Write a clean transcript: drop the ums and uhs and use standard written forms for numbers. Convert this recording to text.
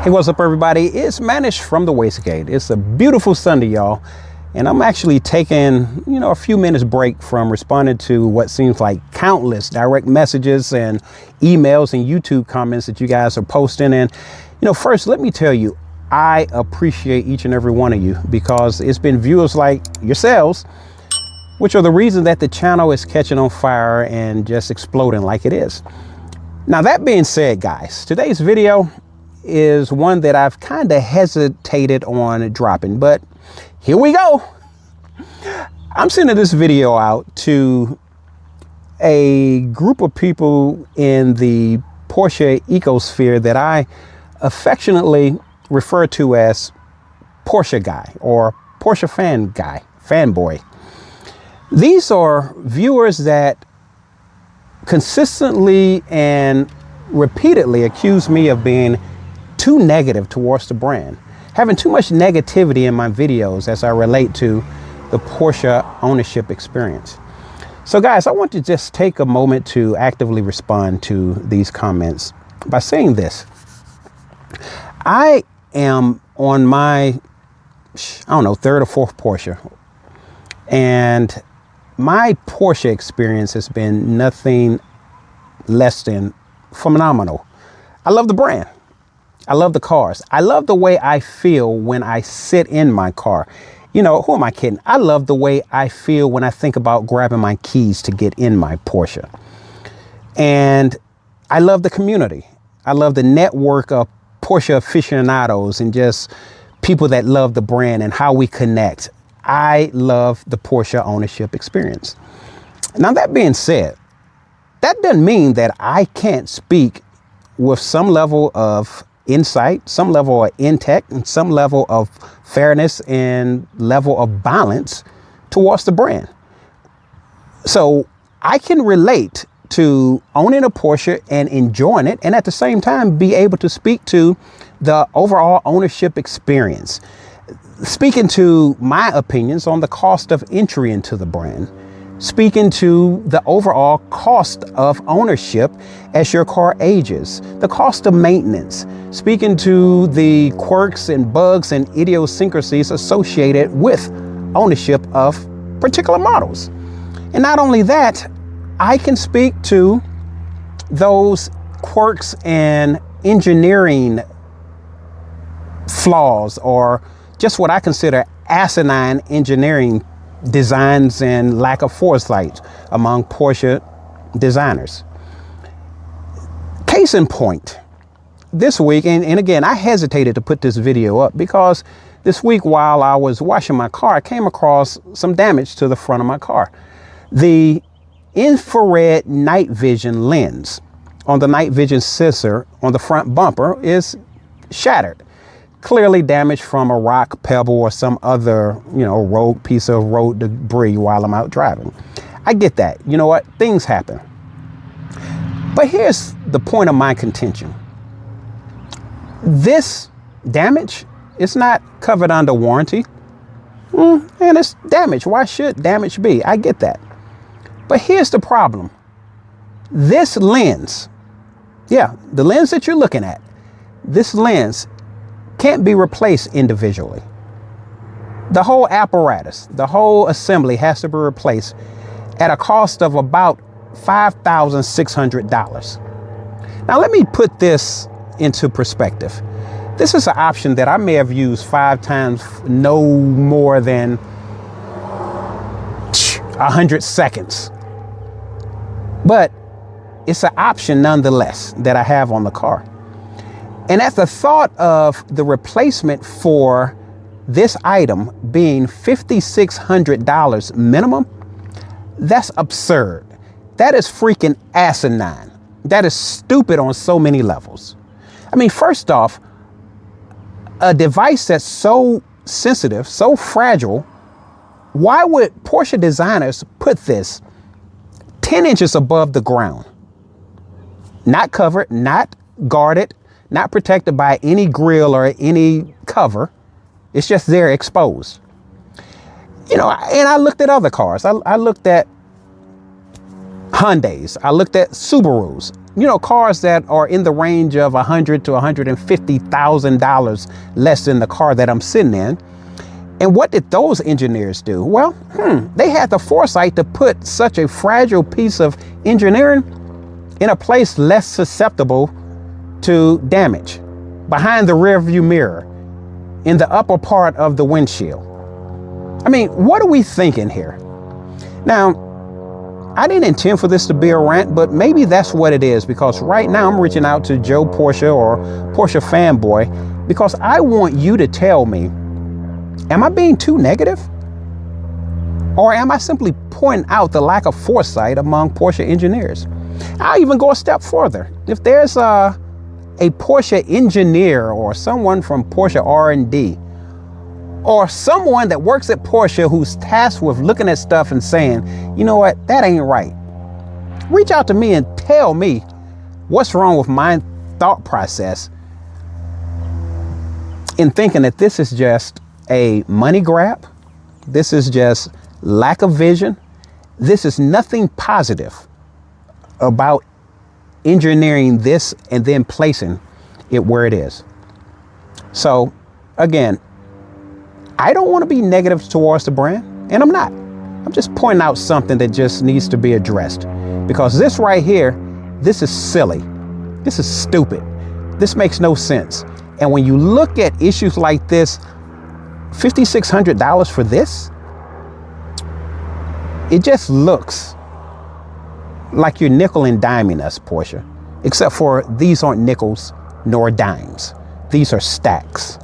Hey, what's up, everybody? It's Manish from the Wastegate. It's a beautiful Sunday, y'all, and I'm actually taking, a few minutes break from responding to what seems like countless direct messages and emails and YouTube comments that you guys are posting. And, first, let me tell you, I appreciate each and every one of you because it's been viewers like yourselves, which are the reason that the channel is catching on fire and just exploding like it is. Now, that being said, guys, today's video is one that I've kind of hesitated on dropping, but here we go. I'm sending this video out to a group of people in the Porsche ecosphere that I affectionately refer to as Porsche guy or Porsche fanboy. These are viewers that consistently and repeatedly accuse me of being too negative towards the brand, having too much negativity in my videos as I relate to the Porsche ownership experience. So guys, I want to just take a moment to actively respond to these comments by saying this. I am on my, third or fourth Porsche, and my Porsche experience has been nothing less than phenomenal. I love the brand. I love the cars. I love the way I feel when I sit in my car. Who am I kidding? I love the way I feel when I think about grabbing my keys to get in my Porsche. And I love the community. I love the network of Porsche aficionados and just people that love the brand and how we connect. I love the Porsche ownership experience. Now, that being said, that doesn't mean that I can't speak with some level of insight, some level of intellect, and some level of fairness and level of balance towards the brand. So I can relate to owning a Porsche and enjoying it, and at the same time be able to speak to the overall ownership experience, speaking to my opinions on the cost of entry into the brand, speaking to the overall cost of ownership as your car ages, the cost of maintenance, speaking to the quirks and bugs and idiosyncrasies associated with ownership of particular models. And not only that, I can speak to those quirks and engineering flaws, or just what I consider asinine engineering designs and lack of foresight among Porsche designers. Case in point, this week, and again, I hesitated to put this video up because this week while I was washing my car, I came across some damage to the front of my car. The infrared night vision lens on the night vision sensor on the front bumper is shattered. Clearly damaged from a rock, pebble, or some other, road piece of road debris while I'm out driving. I get that. You know what? Things happen. But here's the point of my contention. This damage is not covered under warranty. And it's damage. Why should damage be? I get that. But here's the problem. This lens, the lens that you're looking at, this lens can't be replaced individually. The whole apparatus, the whole assembly has to be replaced at a cost of about $5,600. Now, let me put this into perspective. This is an option that I may have used 5 times, no more than 100 seconds. But it's an option nonetheless that I have on the car. And at the thought of the replacement for this item being $5,600 minimum, that's absurd. That is freaking asinine. That is stupid on so many levels. I mean, first off, a device that's so sensitive, so fragile, why would Porsche designers put this 10 inches above the ground? Not covered, not guarded, not protected by any grill or any cover. It's just there exposed. And I looked at other cars. I looked at Hyundais. I looked at Subarus. cars that are in the range of $100,000 to $150,000 less than the car that I'm sitting in. And what did those engineers do? Well, they had the foresight to put such a fragile piece of engineering in a place less susceptible to damage, behind the rearview mirror, in the upper part of the windshield. I mean, what are we thinking here? Now, I didn't intend for this to be a rant, but maybe that's what it is, because right now I'm reaching out to Joe Porsche, or Porsche fanboy, because I want you to tell me, am I being too negative? Or am I simply pointing out the lack of foresight among Porsche engineers? I'll even go a step further. If there's a Porsche engineer or someone from Porsche R&D, or someone that works at Porsche who's tasked with looking at stuff and saying, you know what, that ain't right, reach out to me and tell me what's wrong with my thought process in thinking that this is just a money grab. This is just lack of vision. This is nothing positive about engineering this and then placing it where it is. So again, I don't want to be negative towards the brand, and I'm not. I'm just pointing out something that just needs to be addressed, because this right here, this is silly. This is stupid. This makes no sense. And when you look at issues like this, $5,600 for this, it just looks like you're nickel and diming us, Porsche, except for these aren't nickels nor dimes. These are stacks.